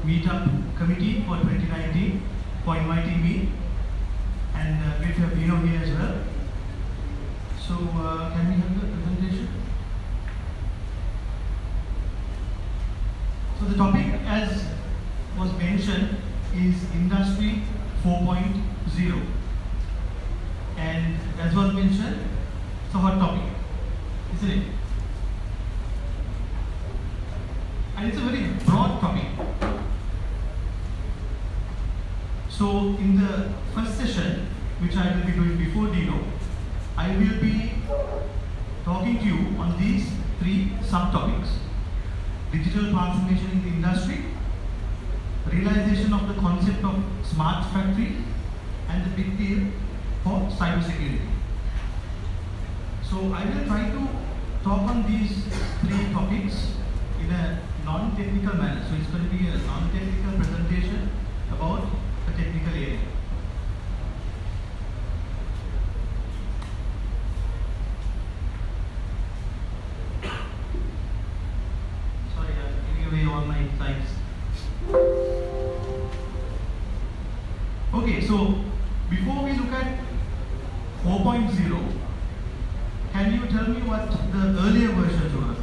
Meetup committee for 2019 for inviting me, and great to have Dino here as well. So can we have the presentation? So the topic, as was mentioned, is Industry 4.0, and as was mentioned, it's a hot topic, isn't it? And it's a very broad topic. So in the first session, which I will be doing before Dino, I will be talking to you on these three subtopics: digital transformation in the industry, realization of the concept of smart factory, and the big deal for cybersecurity. So I will try to talk on these three topics in a non-technical manner. So it's going to be a non-technical presentation about a technical area. Sorry, I'm giving away all my slides. Okay, so before we look at 4.0, can you tell me what the earlier versions were?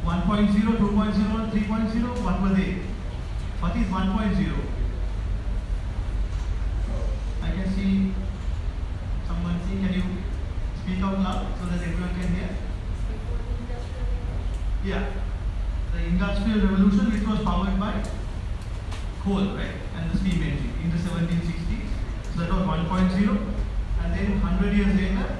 1.0, 2.0, and 3.0, what were they? What is 1.0? I can see someone see. Can you speak out loud so that everyone can hear? Yeah, the Industrial Revolution, which was powered by coal, right? And the steam engine in the 1760s. So that was 1.0. And then 100 years later,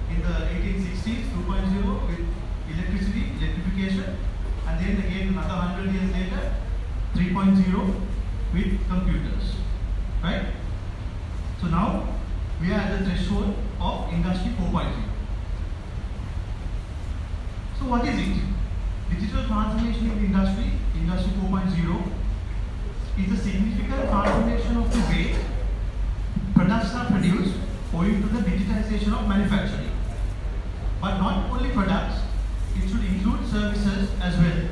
in the 1860s, 2.0 with electrification. And then again another 100 years later, 3.0 with computers, right? So now we are at the threshold of Industry 4.0. So what is it? Digital transformation in the industry, Industry 4.0, is a significant transformation of the way products are produced owing to the digitization of manufacturing. But not only products, it should include services as well.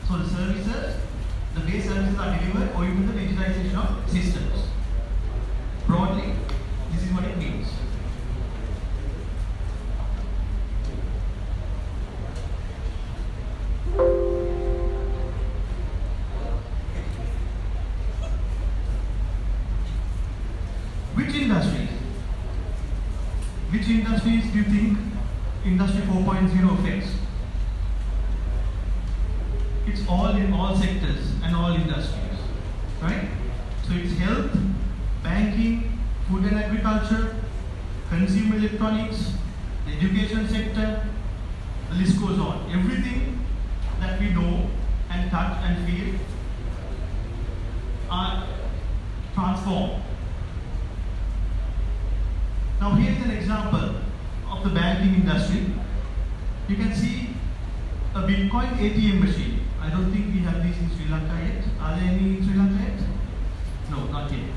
So the services, the way services are delivered owing to the digitization of systems. Broadly, this is what it means. Which industries do you think Industry 4.0 affects? It's all in all sectors and all industries, right? So it's health, banking, food and agriculture, consumer electronics, the education sector, the list goes on. Everything that we know and touch and feel are transformed. Now here's an example of the banking industry. You can see a Bitcoin ATM machine. I don't think we have these in Sri Lanka yet. Are there any in Sri Lanka yet? No, not yet.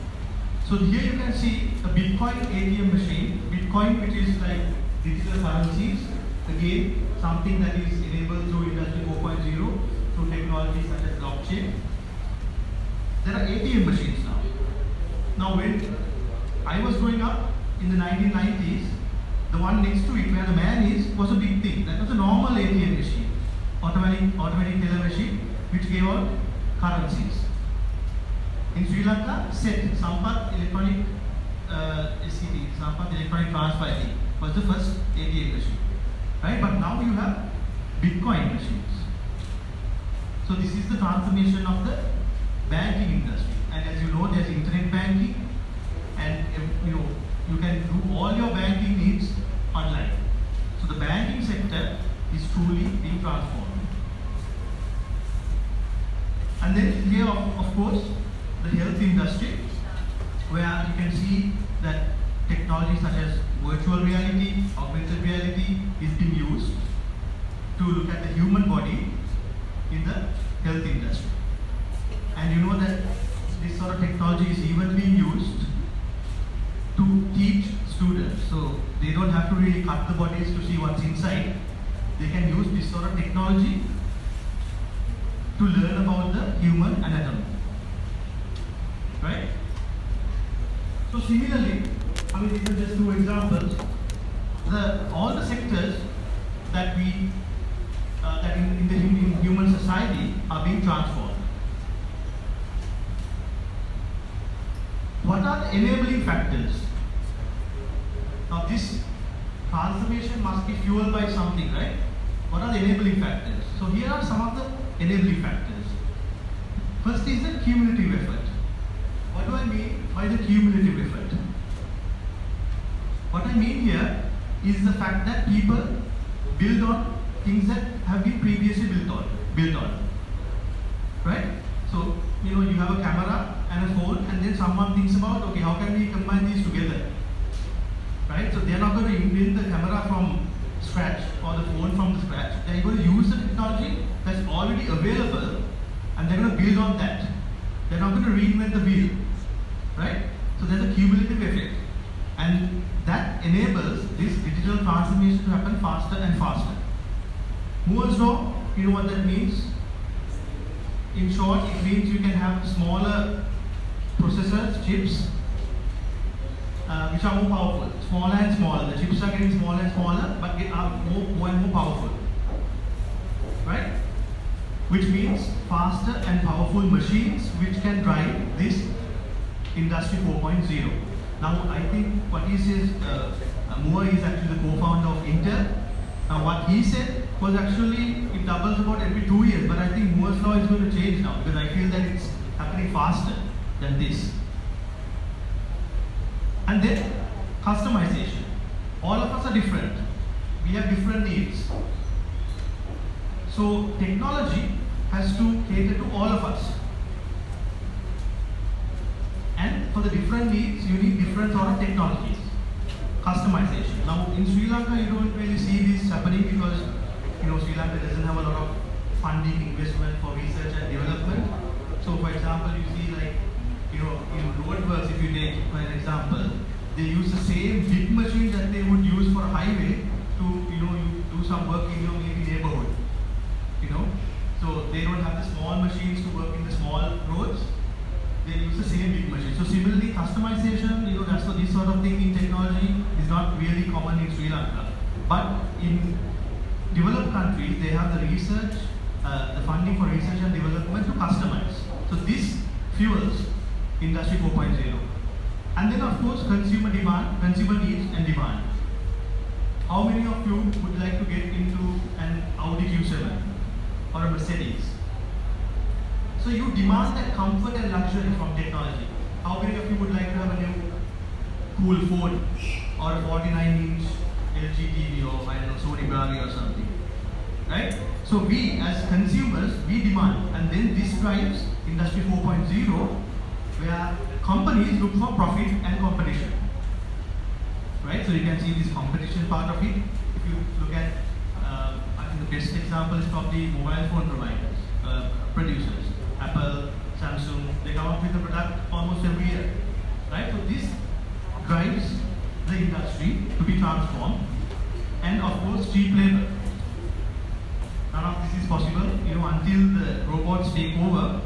So here you can see a Bitcoin ATM machine. Bitcoin, which is like digital currencies. Again, something that is enabled through Industry 4.0 through technology such as blockchain. There are ATM machines now. Now when I was growing up, in the 1990s, the one next to it where the man is was a big thing. That was a normal ATM machine, automatic teller machine, which gave out currencies. In Sri Lanka, SET, Sampath Electronic SCT, Sampath Electronic Transfer was the first ATM machine, right? But now you have Bitcoin machines. So this is the transformation of the banking industry. And as you know, there's internet banking, and you can do all your banking needs online. So the banking sector is truly being transformed. And then here, of course, the health industry, where you can see that technology such as virtual reality, augmented reality is being used to look at the human body in the health industry. And you know that this sort of technology is even being used to teach students. So they don't have to really cut the bodies to see what's inside. They can use this sort of technology to learn about the human anatomy. Right? So similarly, I mean, these are just two examples. All the sectors that we that in human society are being transformed. What are the enabling factors? Now this transformation must be fueled by something, right? What are the enabling factors? So here are some of the enabling factors. First is the cumulative effort. What do I mean by the cumulative effort? What I mean here is the fact that people build on things that have been previously built on. Right? So, you know, you have a camera and a phone, and then someone thinks about, okay, how can we combine these together? Right? So they are not going to invent the camera from scratch or the phone from the scratch. They are going to use the technology that's already available, and they're going to build on that. They're not going to reinvent the wheel. Right? So there's a cumulative effect. And that enables this digital transformation to happen faster and faster. Moore's law, you know what that means? In short, it means you can have smaller processors, chips, which are more powerful, smaller and smaller. The chips are getting smaller and smaller, but they are more and more powerful. Right? Which means faster and powerful machines which can drive this Industry 4.0. Now, I think what he says, Moore is actually the co-founder of Intel. Now, what he said was actually, it doubles about every 2 years, but I think Moore's law is going to change now because I feel that it's happening faster than this. And then, customization. All of us are different. We have different needs. So, technology has to cater to all of us. And for the different needs, you need different sort of technologies. Customization. Now, in Sri Lanka, you don't really see this happening because, you know, Sri Lanka doesn't have a lot of funding, investment for research and development. So, for example, you see like, you know, in roadworks, if you take for an example, they use the same big machine that they would use for a highway to, you know, you do some work in your maybe neighborhood. You know, so they don't have the small machines to work in the small roads. They use the same big machine. So similarly, customization, you know, that's what this sort of thing in technology is not really common in Sri Lanka. But in developed countries, they have the research, the funding for research and development to customize. So this fuels Industry 4.0. And then of course, consumer demand, consumer needs and demand. How many of you would like to get into an Audi Q7 or a Mercedes? So you demand that comfort and luxury from technology. How many of you would like to have a new cool phone or a 49-inch LG TV or I don't know, Sony Bravia or something? Right? So we as consumers, we demand, and then this drives Industry 4.0 where companies look for profit and competition. Right? So you can see this competition part of it. If you look at, I think the best example is probably mobile phone providers, producers. Apple, Samsung, they come up with a product almost every year. Right? So this drives the industry to be transformed, and of course cheap labor. None of this is possible, you know, until the robots take over.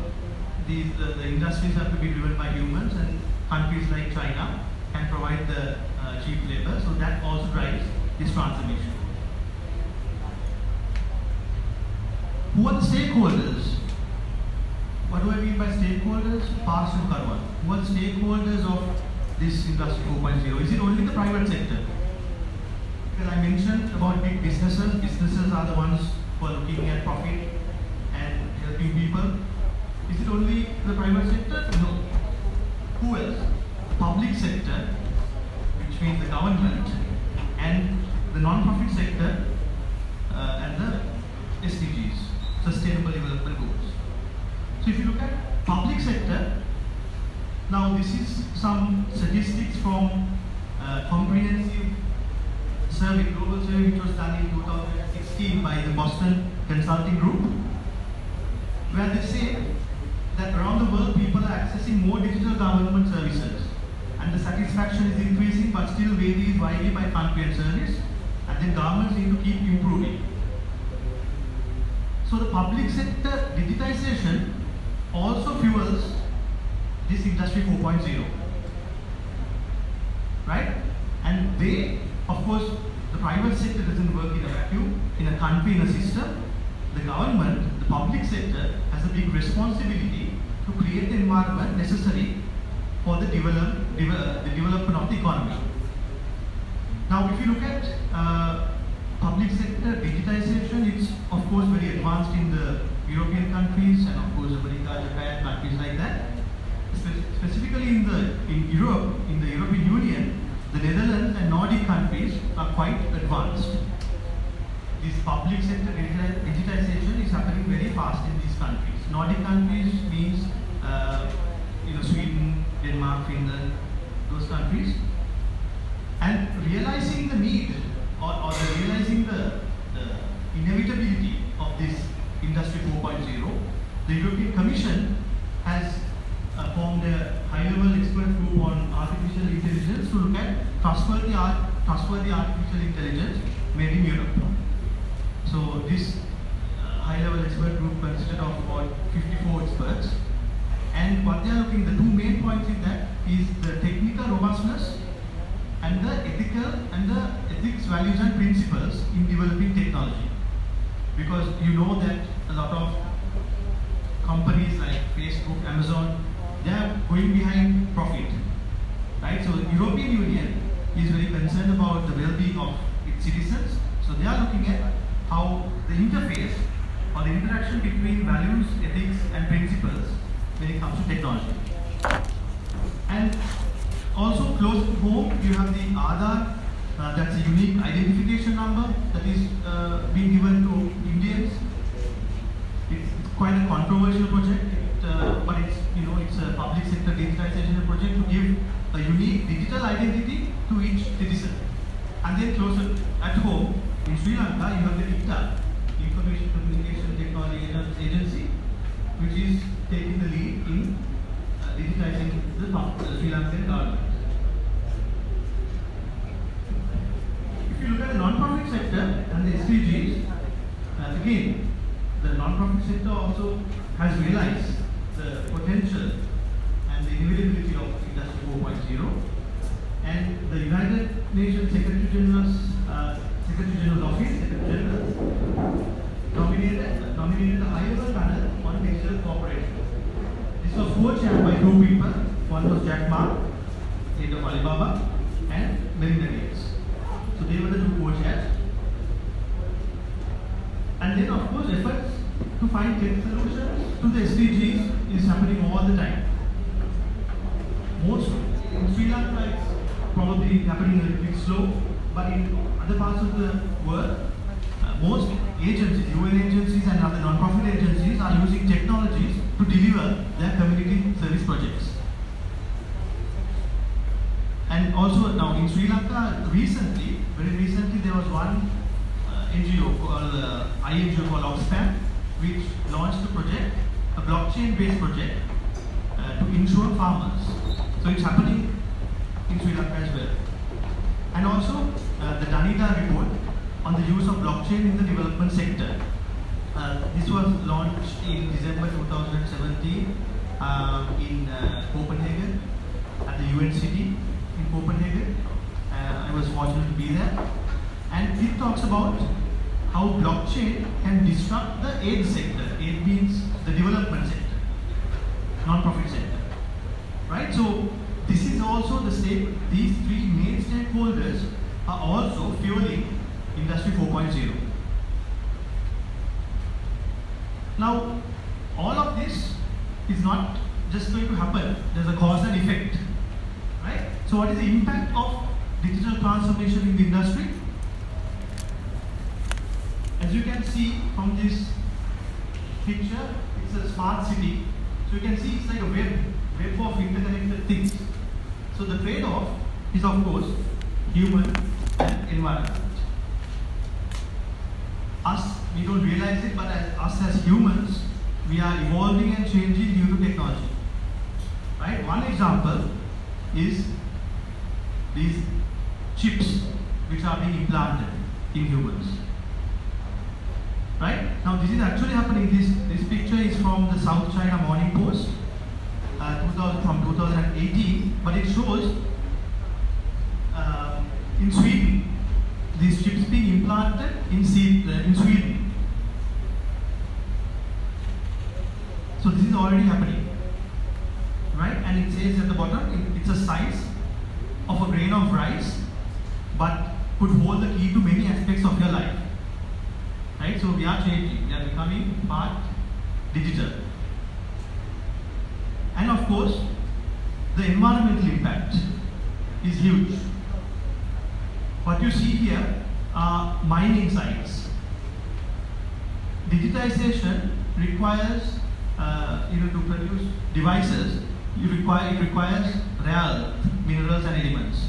The industries have to be driven by humans, and countries like China can provide the cheap labor. So that also drives this transformation. Who are the stakeholders? What do I mean by stakeholders? Parshal Karwan. Who are the stakeholders of this Industry 4.0? Is it only the private sector? Because I mentioned about big businesses. Businesses are the ones who are looking at profit and helping people. Is it only the private sector? No. Who else? Public sector, which means the government, and the non-profit sector, and the SDGs, Sustainable Development Goals. So if you look at public sector, now this is some statistics from comprehensive survey, global survey, which was done in 2016 by the Boston Consulting Group, where they say that around the world people are accessing more digital government services, and the satisfaction is increasing but still varies widely by country and service, and then governments need to keep improving. So the public sector digitization also fuels this industry 4.0, right? And they, of course, the private sector doesn't work in a vacuum, in a country, in a system. The government, the public sector, has a big responsibility to create the environment necessary for the development of the economy. Now, if you look at public sector digitization, it's of course very advanced in the European countries and of course America, Japan, countries like that. Specifically in Europe, in the European Union, the Netherlands and Nordic countries are quite advanced. This public sector digitization is happening very fast in these countries. Nordic countries means Sweden, Denmark, Finland, those countries. And realizing the need or realizing the inevitability of this Industry 4.0, the European Commission has formed a high-level expert group on artificial intelligence to look at trustworthy artificial intelligence made in Europe. So this high-level expert group consisted of about 54 experts, and what they are looking, the two main points in that is the technical robustness and the ethics, values and principles in developing technology. Because you know that a lot of companies like Facebook, Amazon, they are going behind profit, right? So the European Union is very concerned about the well-being of its citizens. So they are looking at how the interface or the interaction between values, ethics and principles when it comes to technology. And also close to home, you have the Aadhaar, that's a unique identification number that is being given to Indians. It's quite a controversial project, but it's a public sector digitization project to give a unique digital identity to each citizen. And then closer at home, in Sri Lanka, you have the IEEE, Information Communication Technology Agency, which is taking the lead in digitizing the Sri Lankan government. If you look at the non-profit sector and the SDGs, again, the non-profit sector also has realized the potential and the inevitability of Industry 4.0, and the United Nations Secretary General's Office, Secretary General, nominated a high-level panel on digital cooperation. This was co-chaired by two people. One was Jack Ma, head of Alibaba, and Melinda Gates. So they were the two co-chairs. And then, of course, efforts to find tech solutions to the SDGs is happening all the time. Most in Sri Lanka, it's probably happening a little bit slow, but in other parts of the world, most agencies, UN agencies and other non-profit agencies are using technologies to deliver their community service projects. And also now in Sri Lanka, very recently, there was one NGO called IEEE called Oxfam, which launched a project, a blockchain-based project to insure farmers. So it's happening in Sri Lanka as well. And also the Danida report on the use of blockchain in the development sector. This was launched in December 2017 in Copenhagen, at the UN city in Copenhagen. I was fortunate to be there. And it talks about how blockchain can disrupt the aid sector. Aid means the development sector, non-profit sector, right? So this is also the same. These three main stakeholders are also fueling Industry 4.0. Now, all of this is not just going to happen. There's a cause and effect, right? So what is the impact of digital transformation in the industry? As you can see from this picture, it's a smart city. So you can see it's like a web of interconnected things. So the trade-off is, of course, human and environment. We don't realize it, but as humans, we are evolving and changing due to technology. Right? One example is these chips which are being implanted in humans. right? Now this is actually happening. This picture is from the South China Morning Post, from 2018, but it shows in Sweden these chips being implanted in Sweden. So this is already happening, right? And it says at the bottom, it's a size of a grain of rice, but could hold the key to many aspects of your life, right? So we are changing, we are becoming part digital. And of course, the environmental impact is huge. What you see here are mining sites. Digitization requires, to produce devices, it requires rare minerals and elements.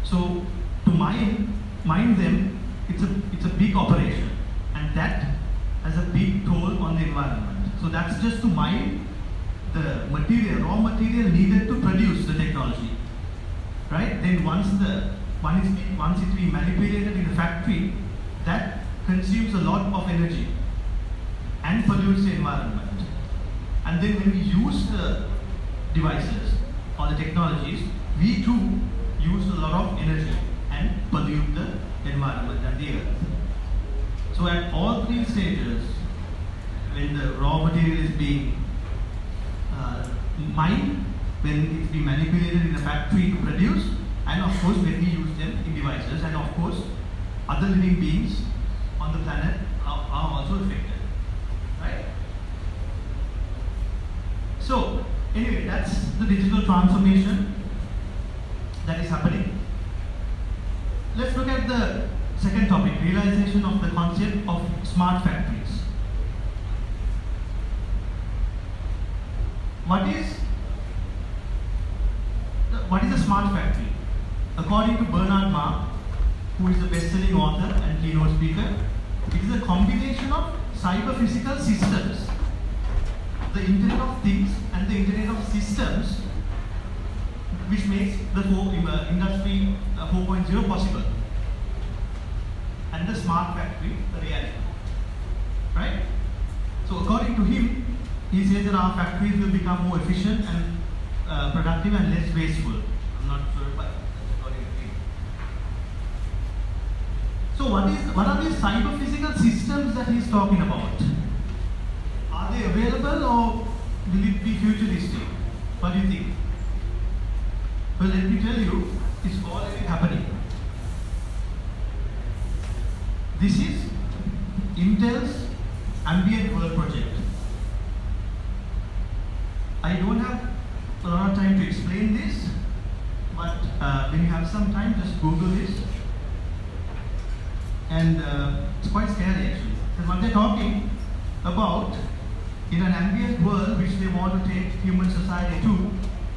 So to mine them, it's a big operation, and that has a big toll on the environment. So that's just to mine the material, raw material needed to produce the technology, right? Then once it's being manipulated in the factory, that consumes a lot of energy and pollutes the environment. And then when we use the devices or the technologies, we too use a lot of energy and pollute the environment and the earth. So at all three stages, when the raw material is being mined, when it's being manipulated in a factory to produce, and of course when we use them in devices, and of course other living beings on the planet are also affected, right? So anyway, that's the digital transformation that is happening. Let's look at the second topic, realization of the concept of smart factories. What is a smart factory? According to Bernard Mark, who is a best-selling author and keynote speaker, it is a combination of cyber-physical systems, the Internet of Things and the Internet of Systems, which makes the Industry 4.0 possible, and the smart factory a reality, right? So according to him, he says that our factories will become more efficient and productive and less wasteful. I'm not sure, but that's according to him. So what are these cyber-physical systems that he's talking about? Are they available, or will it be futuristic? What do you think? Well, let me tell you, it's already happening. This is Intel's Ambient World project. I don't have a lot of time to explain this, but when you have some time, just Google this. And it's quite scary actually. And what they're talking about, in an ambient world which they want to take human society to,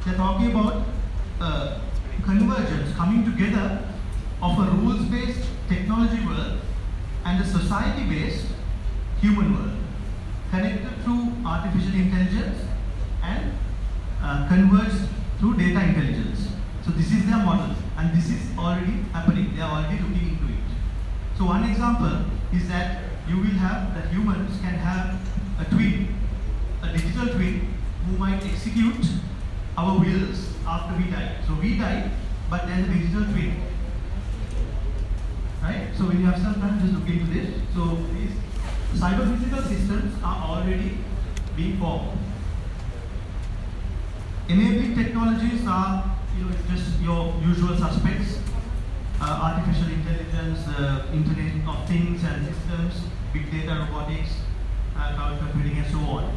they're talking about convergence, coming together of a rules-based technology world and a society-based human world, connected through artificial intelligence and converged through data intelligence. So this is their model, and this is already happening. They are already looking into it. So one example is that you will have that humans can have a twin, a digital twin, who might execute our wills after we die. So we die, but there's a digital twin, right? So when you have some time, just look into this. So these cyber-physical systems are already being formed. Enabling technologies are, it's just your usual suspects: artificial intelligence, Internet of Things and Systems, big data, robotics, cloud computing, and so on.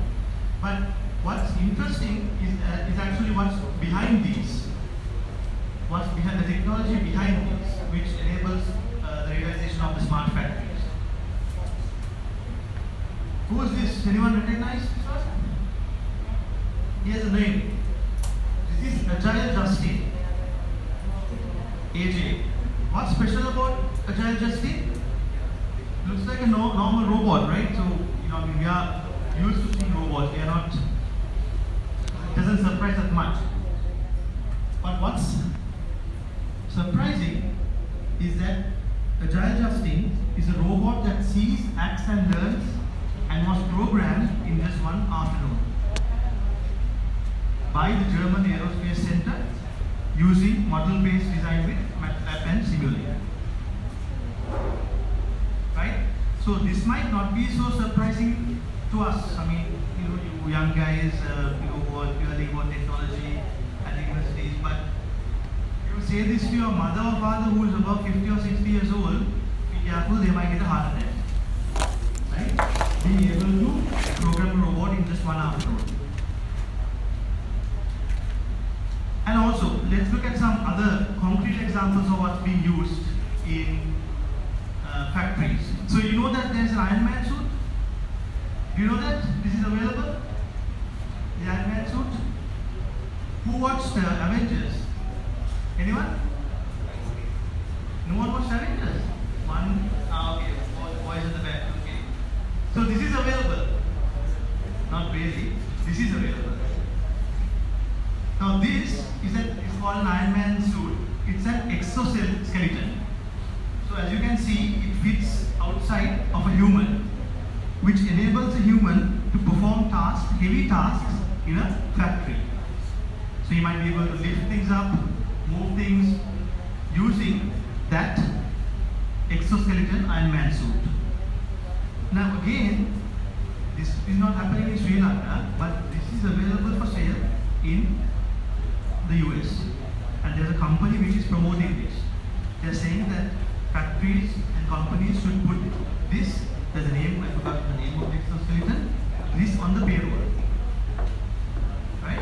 But what's interesting is actually what's behind these. What's behind the technology behind these, which enables the realization of the smart factories. Who is this? Anyone recognize this one? He has a name. This is Agile Justin. AJ. What's special about Agile Justin? Looks like a normal robot, right? So, we are used to seeing robots. They are not, it doesn't surprise us much. But what's surprising is that Agile Justin is a robot that sees, acts and learns and was programmed in just one afternoon by the German Aerospace Center using model-based design with Meetup and Simulate. Right? So this might not be so surprising to us. I mean, you young guys, who are learning about technology at universities, but you say this to your mother or father who is about 50 or 60 years old, be careful, they might get a heart attack. Right? Being able to program a robot in just one afternoon. And also, let's look at some other concrete examples of what's being used in factories. So you know that there's an Iron Man suit? Do you know that this is available? The Iron Man suit? Who watched Avengers? Anyone? No one watched Avengers? One? Okay, boys at the back. Okay. So this is available. Not really. This is available. Now this is called an Iron Man suit. It's an exoskeleton. So as you can see, it fits outside of a human, which enables a human to perform tasks, heavy tasks in a factory. So you might be able to lift things up, move things using that exoskeleton Iron Man suit. Now again, this is not happening in Sri Lanka, but this is available for sale in the US. And there's a company which is promoting this. They're saying that factories and companies should put this, there's a name, I forgot the name of the exoskeleton, this on the payroll. Right?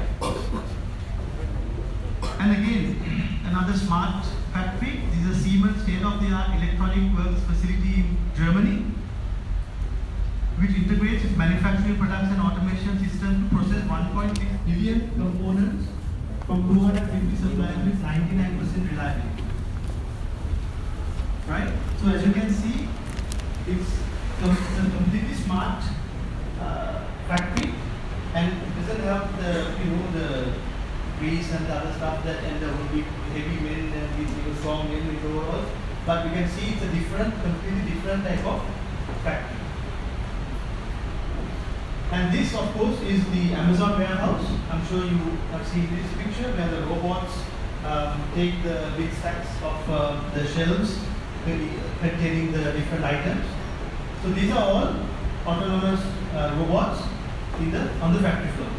And again, another smart factory. This is a Siemens state-of-the-art electronic works facility in Germany, which integrates its manufacturing products and automation system to process 1.6 billion components from 250 suppliers with 99% reliability. Right? So as you can see, it's a completely smart factory, and it doesn't have the grease and the other stuff that, and there will be heavy men and these strong men with overalls. But you can see it's a completely different type of factory. And this, of course, is the Amazon warehouse. I'm sure you have seen this picture where the robots take the big stacks of the shelves containing the different items. So these are all autonomous robots on the factory floor.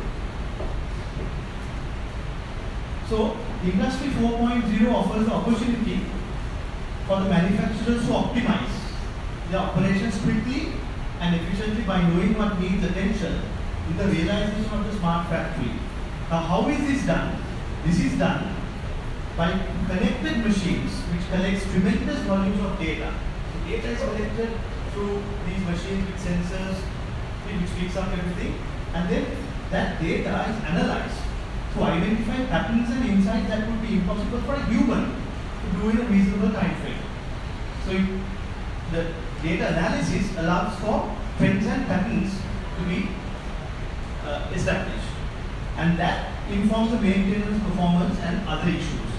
So Industry 4.0 offers the opportunity for the manufacturers to optimize their operations quickly and efficiently by knowing what needs attention in the realization of the smart factory. Now how is this done? This is done by connected machines which collects tremendous volumes of data. So data is collected through these machines with sensors which picks up everything, and then that data is analyzed to identify patterns and insights that would be impossible for a human to do in a reasonable time frame. So the data analysis allows for trends and patterns to be established, and that informs the maintenance, performance and other issues.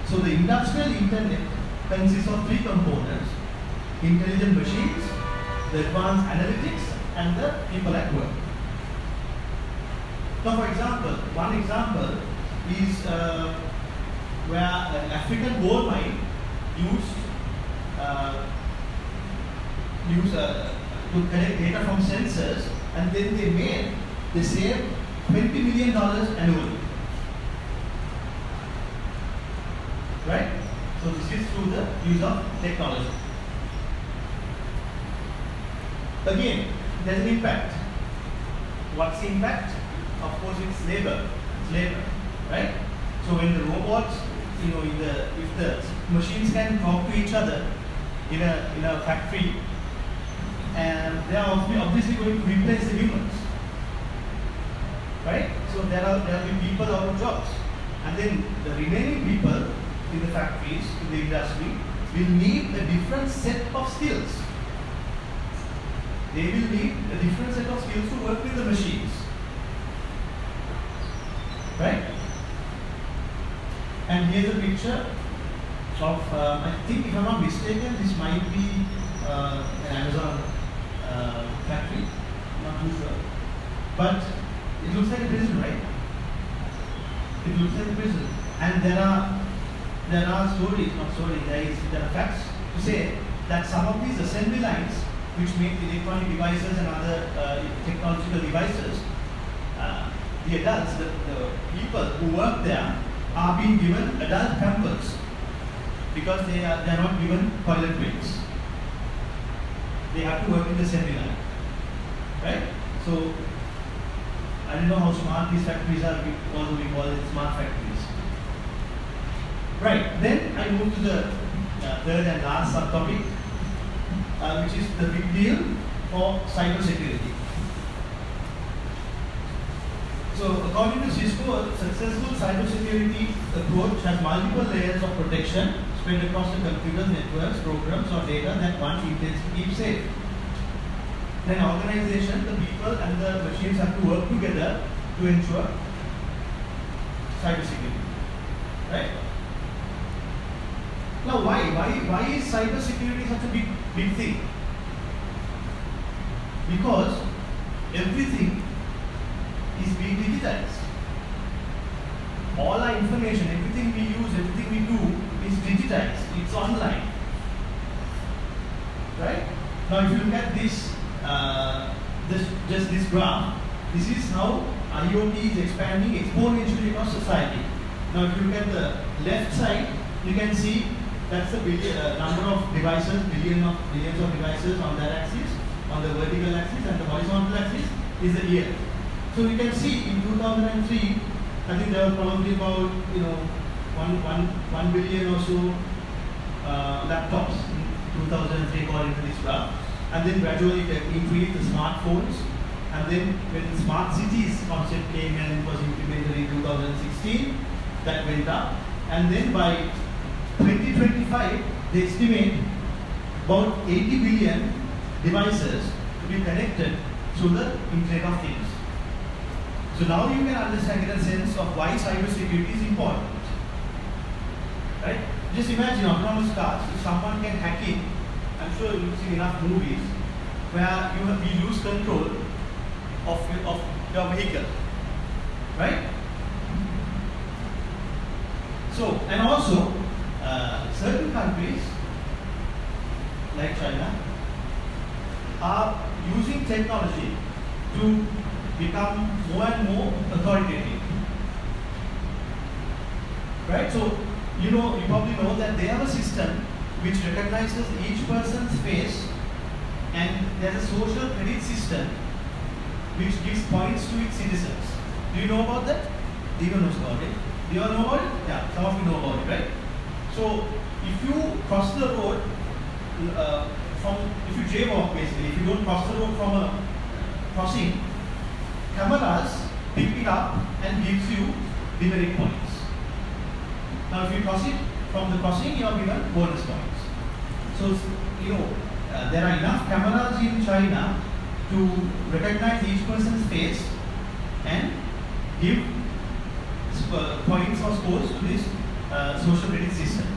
So the industrial internet consists of three components: intelligent machines, the advanced analytics and the people at work. Now for example, one example is where an African gold mine used to collect data from sensors, and then they saved $20 million annually. Right? So this is through the use of technology. Again, there's an impact. What's the impact? Of course, it's labor. It's labor, right? So when the robots, if the machines can talk to each other in a factory, and they are obviously going to replace the humans, right? So there will be people out of jobs, and then the remaining people in the factories, in the industry, will need a different set of skills. They will need a different set of skills to work with the machines. Right? And here's a picture of, I think if I'm not mistaken, this might be an Amazon factory. I'm not too sure. But it looks like a prison, right? It looks like a prison. And there are stories, there are facts to say that some of these assembly lines, which make electronic devices and other technological devices, the adults, the people who work there, are being given adult pampers because they are not given toilet breaks. They have to work in the assembly line, right? So I don't know how smart these factories are, although we call it smart factories. Right, then I move to the third and last subtopic, which is the big deal for cybersecurity. So according to Cisco, a successful cybersecurity approach has multiple layers of protection spread across the computers, networks, programs, or data that one intends to keep safe. Then organization, the people and the machines have to work together to ensure cybersecurity. Right? Now why is cybersecurity such a big thing? Because everything is being digitized. All our information, everything we use, everything we do is digitized. It's online. Right? Now if you look at this, just this graph, this is how IoT is expanding exponentially across society. Now if you look at the left side, you can see that's the number of devices, billions of devices on that axis, on the vertical axis, and the horizontal axis is the year. So you can see in 2003, I think there were probably about 1 billion or so laptops in 2003 according to this graph, and then gradually it increased the smartphones, and then when the smart cities concept came and was implemented in 2016, that went up, and then by 2025 they estimate about 80 billion devices to be connected through the Internet of Things. So now you can understand, get a sense of why cybersecurity is important. Right? Just imagine autonomous cars. If someone can hack in, I'm sure you've seen enough movies where we lose control of your vehicle. Right? So, and also, certain countries like China are using technology to become more and more authoritative. Right? So, you probably know that they have a system which recognizes each person's face, and there's a social credit system which gives points to its citizens. Do you know about that? Deegan knows about it. Do you all know about it? Yeah, some of you know about it, right? So, if you cross the road if you jaywalk basically, if you don't cross the road from a crossing, cameras pick it up and gives you demerit points. Now, if you cross it from the crossing, you are given bonus points. So, there are enough cameras in China to recognize each person's face and give points or scores to this social credit system.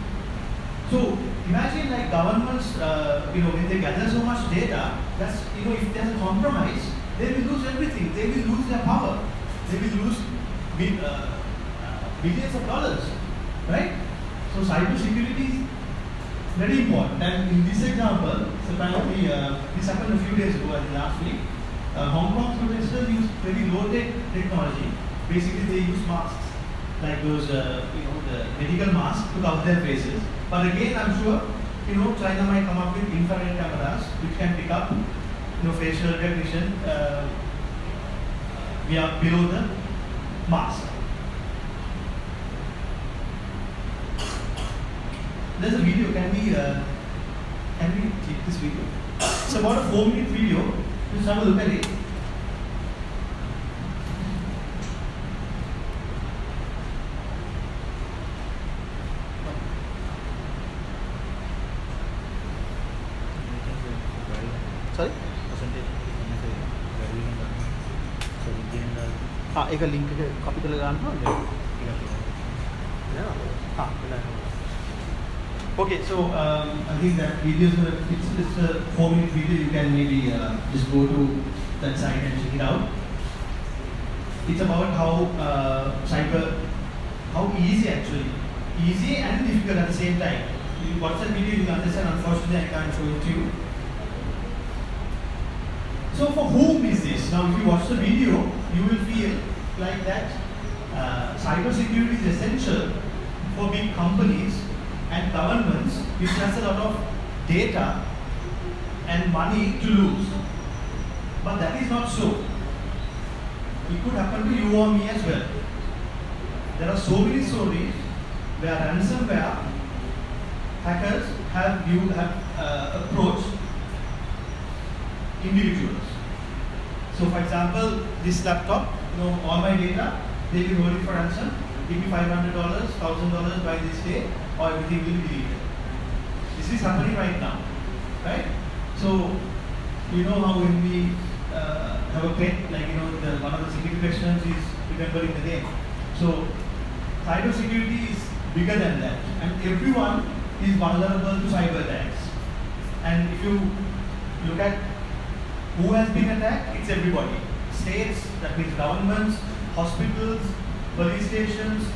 So imagine like governments, when they gather so much data, that's if there's a compromise, they will lose everything. They will lose their power. They will lose billions of dollars, right? So cybersecurity is very important. And in this example, so apparently this happened a few days ago, I think last week. Hong Kong protesters use very low-tech technology. Basically, they use masks, like those, the medical masks to cover their faces. But again, I'm sure, China might come up with infrared cameras which can pick up, facial recognition below the mask. There's a video. Can we take this video? It's about a 4-minute video. Just have a look at it. Sorry? हाँ एक link copy कर लगाना हाँ Okay, so I think that video is it's a 4-minute video. You can maybe just go to that site and check it out. It's about how how easy actually, easy and difficult at the same time. You watch that video, you will understand. Unfortunately, I can't show it to you. So for whom is this? Now, if you watch the video, you will feel like that cyber security is essential for big companies and governments which has a lot of data and money to lose. But that is not so. It could happen to you or me as well. There are so many stories where ransomware hackers have approached individuals. So for example, this laptop, all my data, they will hold it for ransom. Give me $500, $1,000 by this day, or everything will be deleted. This is happening right now, right? So, you know how when we have a pet, like one of the security questions is remembering the name. So, cyber security is bigger than that, and everyone is vulnerable to cyber attacks. And if you look at who has been attacked, it's everybody. States, that means governments, hospitals, police stations,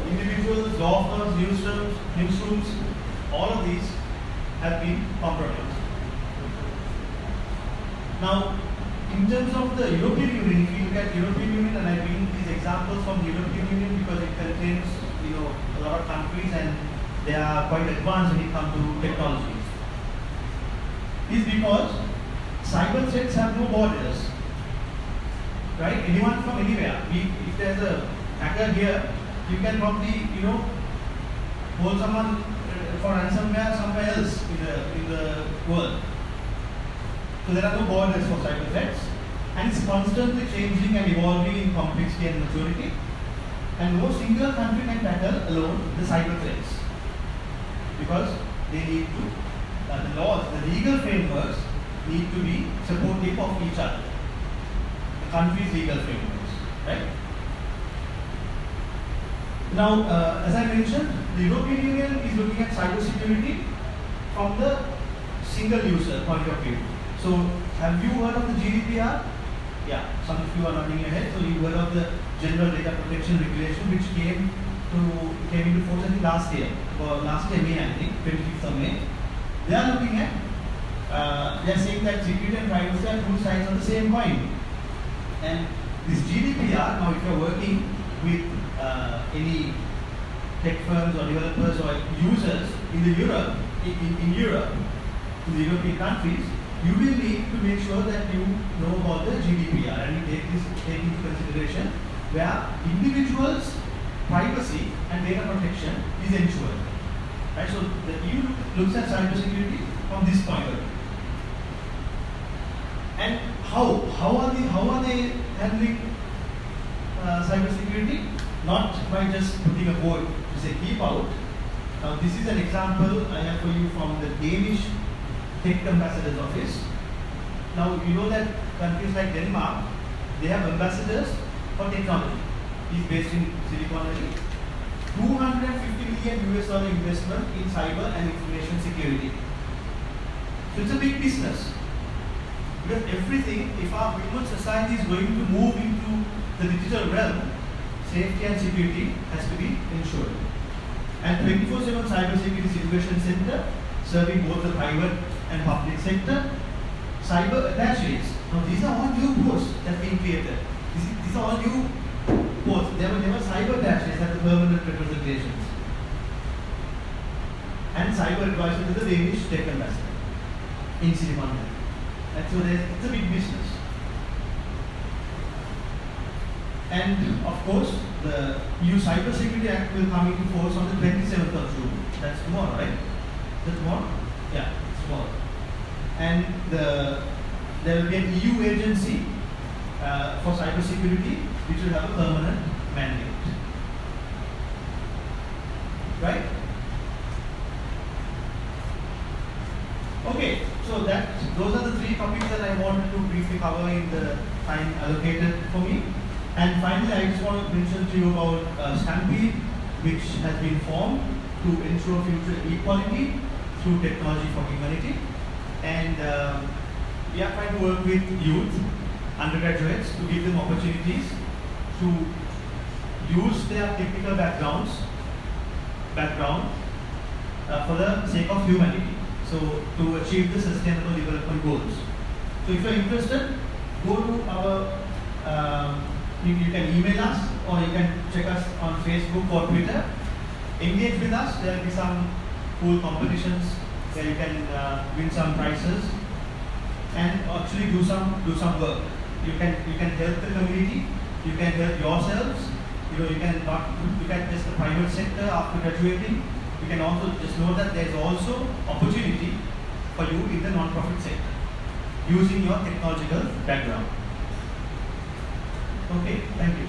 individuals, law firms, newsrooms, all of these have been compromised. Now, in terms of the European Union, if you look at European Union, and I bring these examples from the European Union because it contains a lot of countries and they are quite advanced when it comes to technologies. Is because cyber threats have no borders, right? Anyone from anywhere. If there's a hacker here, you can probably hold someone for ransomware somewhere else in the world. So there are no borders for cyber threats, and it's constantly changing and evolving in complexity and maturity. And no single country can tackle alone the cyber threats because they need to, the laws, the legal frameworks need to be supportive of each other. The country's legal frameworks, right? Now, as I mentioned, the European Union is looking at cyber security from the single user point of view. So, have you heard of the GDPR? Yeah, some of you are nodding your head. So, you heard of the General Data Protection Regulation, which came into force I think last year, or last year May, I think, 25th of May. They are looking at, they are saying that security and privacy are two sides of the same coin. And this GDPR, now if you are working with any tech firms or developers or users in Europe, in the European countries, you will need to make sure that you know about the GDPR and you take into consideration where individuals' privacy and data protection is ensured. Right? So the EU looks at cybersecurity from this point of view. And how are they handling cybersecurity? Not by just putting a board to say keep out. Now this is an example I have for you from the Danish Tech Ambassador's Office. Now you know that countries like Denmark, they have ambassadors for technology. He's based in Silicon Valley. $250 million investment in cyber and information security. So it's a big business. Because everything, if our human society is going to move into the digital realm, safety and security has to be ensured. And 24/7 Cybersecurity Situation Center, serving both the private and public sector. Cyber attaches. Now these are all new posts that have been created. These are all new posts. There were never cyber attaches at the permanent representations. And cyber advisor to the Danish Tech Ambassador in Silicon Valley. And so it's a big business. And of course, the new Cybersecurity Act will come into force on the 27th of June. That's tomorrow, right? Is that tomorrow? Yeah, it's tomorrow. And there will be an EU agency for cybersecurity which will have a permanent mandate. Right? Okay, so those are the three topics that I wanted to briefly cover in the time allocated for me. And finally, I just want to mention to you about Stampede, which has been formed to ensure future equality through technology for humanity. And we are trying to work with youth, undergraduates, to give them opportunities to use their technical background for the sake of humanity. So to achieve the sustainable development goals. So if you are interested, go to our, you can email us or you can check us on Facebook or Twitter. Engage with us. There will be some cool competitions where you can win some prizes and actually do some work. You can help the community. You can help yourselves. You can not look at just the private sector after graduating. You can also just know that there is also opportunity for you in the non-profit sector using your technological background. Okay, thank you.